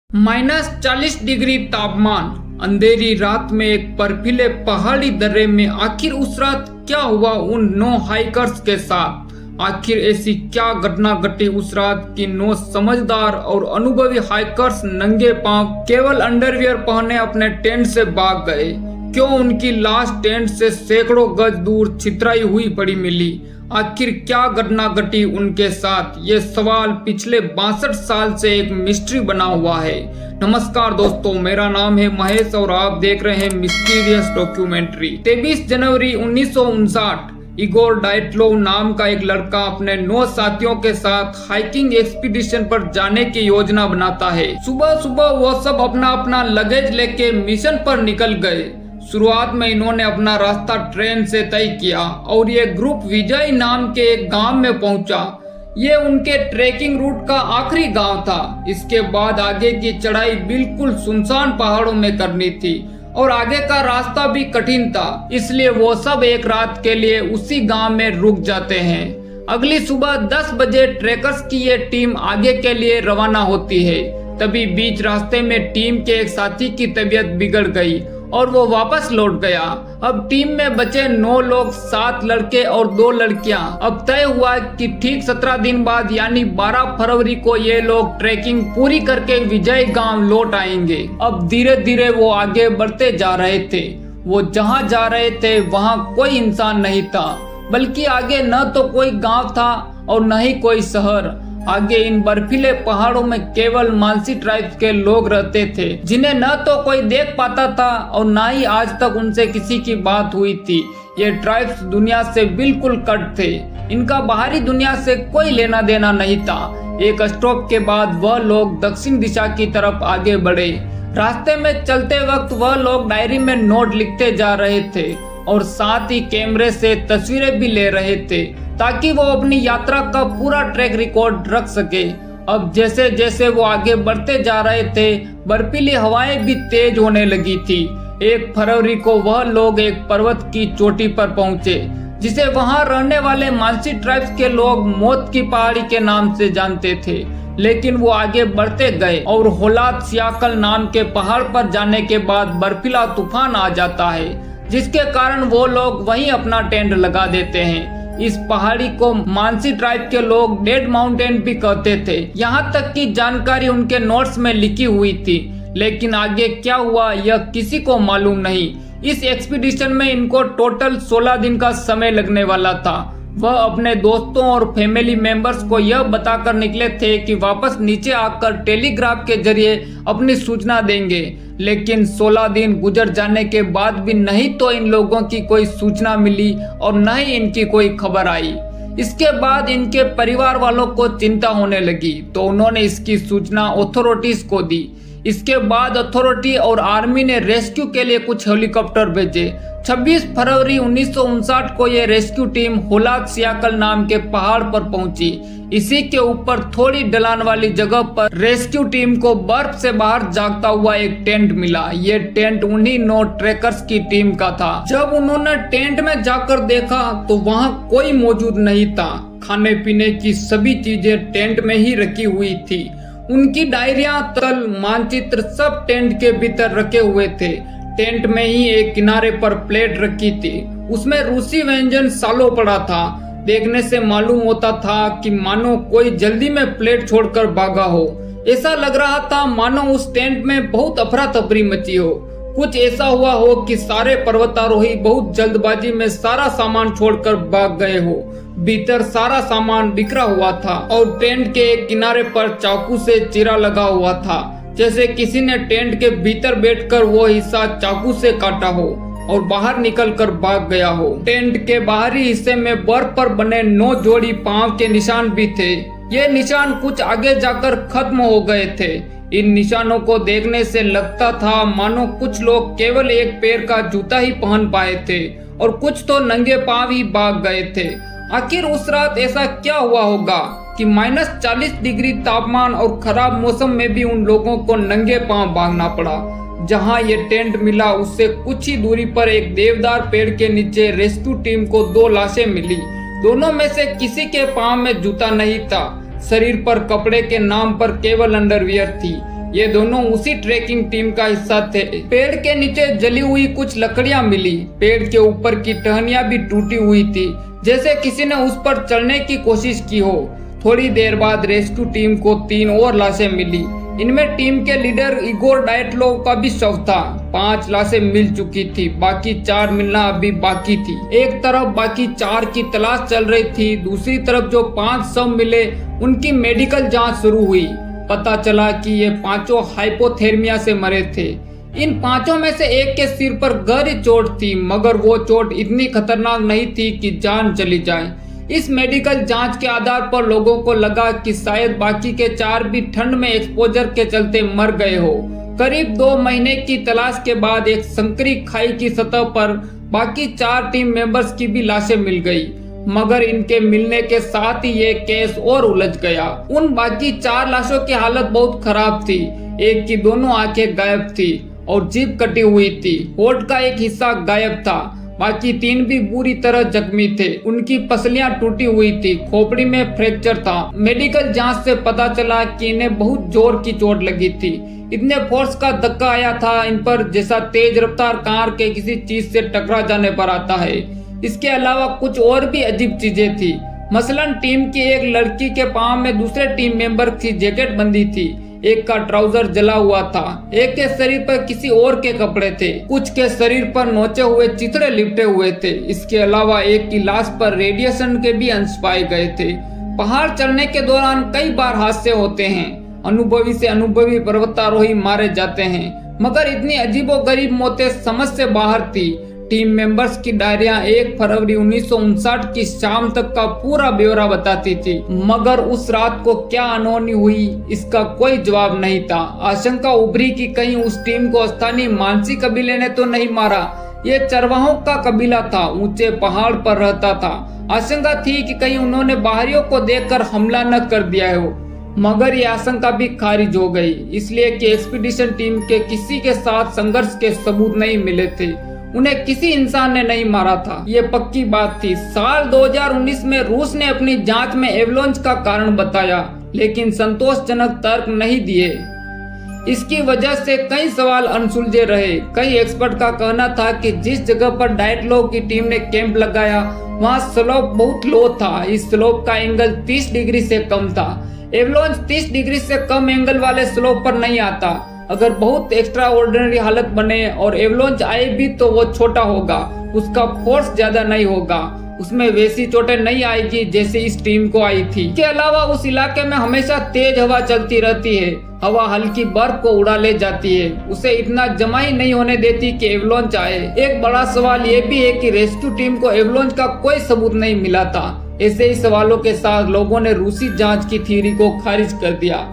-40 degree तापमान, अंधेरी रात में एक बर्फीले पहाड़ी दर्रे में आखिर उस रात क्या हुआ उन 9 हाइकर्स के साथ? आखिर ऐसी क्या घटना घटी उस रात की 9 समझदार और अनुभवी हाइकर्स नंगे पांव केवल अंडरवियर पहने अपने टेंट से भाग गए? क्यों उनकी लाश टेंट से सैकड़ों गज दूर छितराई हुई पड़ी मिली? आखिर क्या घटना घटी उनके साथ? ये सवाल पिछले 62 साल से एक मिस्ट्री बना हुआ है। नमस्कार दोस्तों, मेरा नाम है महेश और आप देख रहे हैं मिस्टीरियस डॉक्यूमेंट्री। 23 जनवरी 1959 इगोर डाइटलोव नाम का एक लड़का अपने 9 साथियों के साथ हाइकिंग एक्सपीडिशन पर जाने की योजना बनाता है। सुबह सुबह वो सब अपना अपना लगेज लेके मिशन पर निकल गए। शुरुआत में इन्होंने अपना रास्ता ट्रेन से तय किया और ये ग्रुप विजय नाम के एक गांव में पहुंचा। ये उनके ट्रेकिंग रूट का आखिरी गांव था। इसके बाद आगे की चढ़ाई बिल्कुल सुनसान पहाड़ों में करनी थी और आगे का रास्ता भी कठिन था, इसलिए वो सब एक रात के लिए उसी गांव में रुक जाते हैं। अगली सुबह 10 बजे ट्रेकर्स की ये टीम आगे के लिए रवाना होती है। तभी बीच रास्ते में टीम के एक साथी की तबीयत बिगड़ गई और वो वापस लौट गया। अब टीम में बचे 9 लोग, 7 लड़के और 2 लड़कियां। अब तय हुआ कि ठीक 17 दिन बाद यानी 12 फरवरी को ये लोग ट्रैकिंग पूरी करके विजय गांव लौट आएंगे। अब धीरे धीरे वो आगे बढ़ते जा रहे थे। वो जहां जा रहे थे वहां कोई इंसान नहीं था, बल्कि आगे न तो कोई गांव था और न ही कोई शहर। आगे इन बर्फीले पहाड़ों में केवल मालसी ट्राइब्स के लोग रहते थे, जिन्हें न तो कोई देख पाता था और न ही आज तक उनसे किसी की बात हुई थी। ये ट्राइब्स दुनिया से बिल्कुल कट थे। इनका बाहरी दुनिया से कोई लेना देना नहीं था। एक स्टॉप के बाद वह लोग दक्षिण दिशा की तरफ आगे बढ़े। रास्ते में चलते वक्त वह लोग डायरी में नोट लिखते जा रहे थे और साथ ही कैमरे से तस्वीरें भी ले रहे थे, ताकि वो अपनी यात्रा का पूरा ट्रैक रिकॉर्ड रख सके। अब जैसे जैसे वो आगे बढ़ते जा रहे थे, बर्फीली हवाएं भी तेज होने लगी थी। 1 फरवरी को वह लोग एक पर्वत की चोटी पर पहुंचे, जिसे वहां रहने वाले मालसी ट्राइब्स के लोग मौत की पहाड़ी के नाम से जानते थे। लेकिन वो आगे बढ़ते गए और होलात सियाकल नाम के पहाड़ पर जाने के बाद बर्फीला तूफान आ जाता है, जिसके कारण वो लोग वहीं अपना टेंट लगा देते हैं। इस पहाड़ी को मानसी ट्राइब के लोग डेड माउंटेन भी कहते थे। यहाँ तक की जानकारी उनके नोट्स में लिखी हुई थी, लेकिन आगे क्या हुआ यह किसी को मालूम नहीं। इस एक्सपीडिशन में इनको टोटल 16 दिन का समय लगने वाला था। वह अपने दोस्तों और फैमिली मेंबर्स को यह बताकर निकले थे कि वापस नीचे आकर टेलीग्राफ के जरिए अपनी सूचना देंगे, लेकिन 16 दिन गुजर जाने के बाद भी नहीं तो इन लोगों की कोई सूचना मिली और न ही इनकी कोई खबर आई। इसके बाद इनके परिवार वालों को चिंता होने लगी, तो उन्होंने इसकी सूचना अथॉरिटीज को दी। इसके बाद अथॉरिटी और आर्मी ने रेस्क्यू के लिए कुछ हेलीकॉप्टर भेजे। 26 फरवरी 1959 को ये रेस्क्यू टीम होलात सियाकल नाम के पहाड़ पर पहुंची। इसी के ऊपर थोड़ी ढलान वाली जगह पर रेस्क्यू टीम को बर्फ से बाहर जागता हुआ एक टेंट मिला। ये टेंट उन्हीं 9 ट्रेकर्स की टीम का था। जब उन्होंने टेंट में जाकर देखा तो वहां कोई मौजूद नहीं था। खाने पीने की सभी चीजें टेंट में ही रखी हुई थी। उनकी डायरिया, तल, मानचित्र सब टेंट के भीतर रखे हुए थे। टेंट में ही एक किनारे पर प्लेट रखी थी, उसमें रूसी व्यंजन सालों पड़ा था। देखने से मालूम होता था कि मानो कोई जल्दी में प्लेट छोड़कर भागा हो। ऐसा लग रहा था मानो उस टेंट में बहुत अफरा तफरी मची हो। कुछ ऐसा हुआ हो कि सारे पर्वतारोही बहुत जल्दबाजी में सारा सामान छोड़कर भाग गए हो। भीतर सारा सामान बिखरा हुआ था और टेंट के एक किनारे पर चाकू से चीरा लगा हुआ था, जैसे किसी ने टेंट के भीतर बैठकर वो हिस्सा चाकू से काटा हो और बाहर निकलकर भाग गया हो। टेंट के बाहरी हिस्से में बर्फ पर बने 9 जोड़ी पांव के निशान भी थे। ये निशान कुछ आगे जाकर खत्म हो गए थे। इन निशानों को देखने से लगता था मानो कुछ लोग केवल एक पैर का जूता ही पहन पाए थे और कुछ तो नंगे पांव ही भाग गए थे। आखिर उस रात ऐसा क्या हुआ होगा कि -40 डिग्री तापमान और खराब मौसम में भी उन लोगों को नंगे पांव भागना पड़ा। जहां ये टेंट मिला उससे कुछ ही दूरी पर एक देवदार पेड़ के नीचे रेस्क्यू टीम को 2 लाशें मिली। दोनों में से किसी के पांव में जूता नहीं था। शरीर पर कपड़े के नाम पर केवल अंडरवियर थी। ये दोनों उसी ट्रेकिंग टीम का हिस्सा थे। पेड़ के नीचे जली हुई कुछ लकड़ियां मिली। पेड़ के ऊपर की टहनियां भी टूटी हुई थी, जैसे किसी ने उस पर चढ़ने की कोशिश की हो। थोड़ी देर बाद रेस्क्यू टीम को 3 और लाशें मिली। इनमें टीम के लीडर इगोर डायटलोव का भी शव था। 5 लाशें मिल चुकी थी, बाकी 4 मिलना अभी बाकी थी। एक तरफ बाकी 4 की तलाश चल रही थी, दूसरी तरफ जो 5 शव मिले उनकी मेडिकल जांच शुरू हुई। पता चला कि ये 5 हाइपोथेर्मिया से मरे थे। इन 5 में से एक के सिर पर गहरी चोट थी, मगर वो चोट इतनी खतरनाक नहीं थी कि जान चली जाए। इस मेडिकल जांच के आधार पर लोगों को लगा कि शायद बाकी के 4 भी ठंड में एक्सपोजर के चलते मर गए हो। करीब 2 महीने की तलाश के बाद एक संकरी खाई की सतह पर बाकी 4 टीम मेंबर्स की भी लाशें मिल गई, मगर इनके मिलने के साथ ही ये केस और उलझ गया। उन बाकी 4 लाशों की हालत बहुत खराब थी। एक की दोनों आंखें गायब थी और जीभ कटी हुई थी। होठ का एक हिस्सा गायब था। बाकी 3 भी बुरी तरह जख्मी थे। उनकी पसलियां टूटी हुई थी, खोपड़ी में फ्रैक्चर था। मेडिकल जांच से पता चला कि इन्हें बहुत जोर की चोट लगी थी। इतने फोर्स का धक्का आया था इन पर जैसा तेज रफ्तार कार के किसी चीज से टकरा जाने पर आता है। इसके अलावा कुछ और भी अजीब चीजें थी। मसलन टीम की एक लड़की के पांव में दूसरे टीम मेंबर की जैकेट बंधी थी, एक का ट्राउजर जला हुआ था, एक के शरीर पर किसी और के कपड़े थे, कुछ के शरीर पर नोचे हुए चिथड़े लिपटे हुए थे। इसके अलावा एक की लाश पर रेडिएशन के भी अंश पाए गए थे। पहाड़ चढ़ने के दौरान कई बार हादसे होते हैं। अनुभवी से अनुभवी पर्वतारोही मारे जाते हैं, मगर इतनी अजीबोगरीब मौतें समझ से बाहर थी। टीम मेंबर्स की डायरियां 1 फरवरी 1959 की शाम तक का पूरा ब्यौरा बताती थी, मगर उस रात को क्या अनहोनी हुई इसका कोई जवाब नहीं था। आशंका उभरी कि कहीं उस टीम को स्थानीय मानसी कबीले ने तो नहीं मारा। ये चरवाहों का कबीला था, ऊंचे पहाड़ पर रहता था। आशंका थी कि कहीं उन्होंने बाहरियों को देखकर हमला न कर दिया हो, मगर ये आशंका भी खारिज हो गई, इसलिए कि एक्सपीडिशन टीम के किसी के साथ संघर्ष के सबूत नहीं मिले थे। उन्हें किसी इंसान ने नहीं मारा था, ये पक्की बात थी। साल 2019 में रूस ने अपनी जांच में एवलांच का कारण बताया, लेकिन संतोषजनक तर्क नहीं दिए। इसकी वजह से कई सवाल अनसुलझे रहे। कई एक्सपर्ट का कहना था कि जिस जगह पर डायटलोव की टीम ने कैंप लगाया वहां स्लोप बहुत लो था। इस स्लोप का एंगल 30 डिग्री से कम था। एवलांच 30 डिग्री से कम एंगल वाले स्लोप पर नहीं आता। अगर बहुत एक्स्ट्रा ऑर्डिनरी हालत बने और एवलांच आए भी तो वो छोटा होगा, उसका फोर्स ज्यादा नहीं होगा, उसमें वैसी चोटें नहीं आएगी जैसे इस टीम को आई थी। इसके अलावा उस इलाके में हमेशा तेज हवा चलती रहती है। हवा हल्की बर्फ को उड़ा ले जाती है, उसे इतना जमा ही नहीं होने देती कि एवलांच आए। एक बड़ा सवाल ये भी है कि रेस्क्यू टीम को एवलांच का कोई सबूत नहीं मिला था। ऐसे ही सवालों के साथ लोगों ने रूसी जांच की थ्योरी को खारिज कर दिया।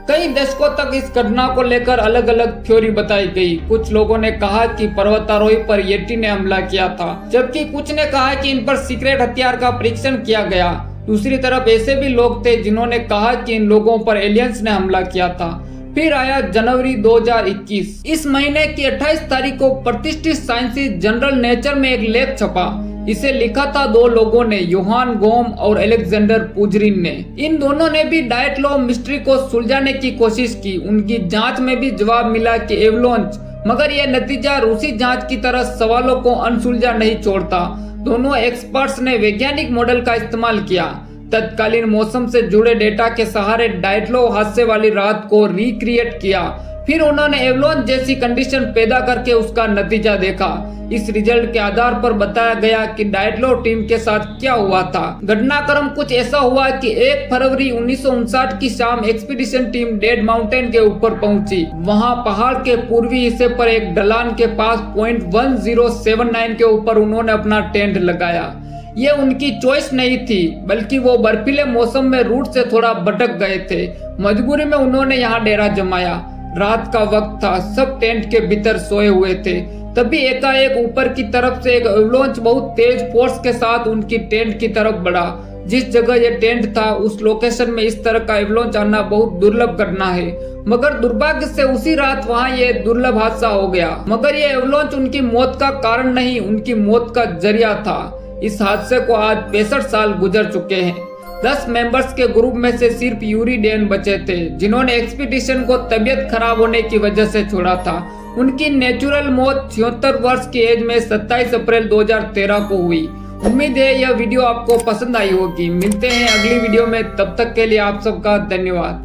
कई दशकों तक इस घटना को लेकर अलग अलग थ्योरी बताई गई। कुछ लोगों ने कहा कि पर्वतारोही पर येटी ने हमला किया था, जबकि कुछ ने कहा कि इन पर सीक्रेट हथियार का परीक्षण किया गया। दूसरी तरफ ऐसे भी लोग थे जिन्होंने कहा कि इन लोगों पर एलियंस ने हमला किया था। फिर आया जनवरी 2021। इस महीने की 28 तारीख को प्रतिष्ठित साइंसी जर्नल नेचर में एक लेख छपा। इसे लिखा था 2 लोगों ने, योहान गोम और अलेक्जेंडर पुजरिन ने। इन दोनों ने भी डायटलोव मिस्ट्री को सुलझाने की कोशिश की। उनकी जांच में भी जवाब मिला कि एवलांच, मगर यह नतीजा रूसी जांच की तरह सवालों को अनसुलझा नहीं छोड़ता। दोनों एक्सपर्ट्स ने वैज्ञानिक मॉडल का इस्तेमाल किया। तत्कालीन मौसम से जुड़े डेटा के सहारे डायटलोव हादसे वाली रात को रिक्रिएट किया। फिर उन्होंने एवलांच जैसी कंडीशन पैदा करके उसका नतीजा देखा। इस रिजल्ट के आधार पर बताया गया कि डायटलोव टीम के साथ क्या हुआ था। घटनाक्रम कुछ ऐसा हुआ कि 1 फरवरी 1959 की शाम एक्सपीडिशन टीम डेड माउंटेन के ऊपर पहुंची। वहां पहाड़ के पूर्वी हिस्से पर एक ढलान के पास पॉइंट 1079 के ऊपर उन्होंने अपना टेंट लगाया। ये उनकी चॉइस नहीं थी, बल्कि वो बर्फीले मौसम में रूट से थोड़ा भटक गए थे। मजबूरी में उन्होंने यहाँ डेरा जमाया। रात का वक्त था, सब टेंट के भीतर सोए हुए थे। तभी एकाएक ऊपर की तरफ से एक एवलांच बहुत तेज फोर्स के साथ उनकी टेंट की तरफ बढ़ा। जिस जगह ये टेंट था उस लोकेशन में इस तरह का एवलांच आना बहुत दुर्लभ घटना है, मगर दुर्भाग्य से उसी रात वहाँ ये दुर्लभ हादसा हो गया। मगर ये एवलांच उनकी मौत का कारण नहीं, उनकी मौत का जरिया था। इस हादसे को आज 65 साल गुजर चुके हैं। 10 मेंबर्स के ग्रुप में से सिर्फ यूरी डेन बचे थे, जिन्होंने एक्सपीडिशन को तबीयत खराब होने की वजह से छोड़ा था। उनकी नेचुरल मौत 76 वर्ष की एज में 27 अप्रैल 2013 को हुई। उम्मीद है यह वीडियो आपको पसंद आई होगी। मिलते हैं अगली वीडियो में, तब तक के लिए आप सबका धन्यवाद।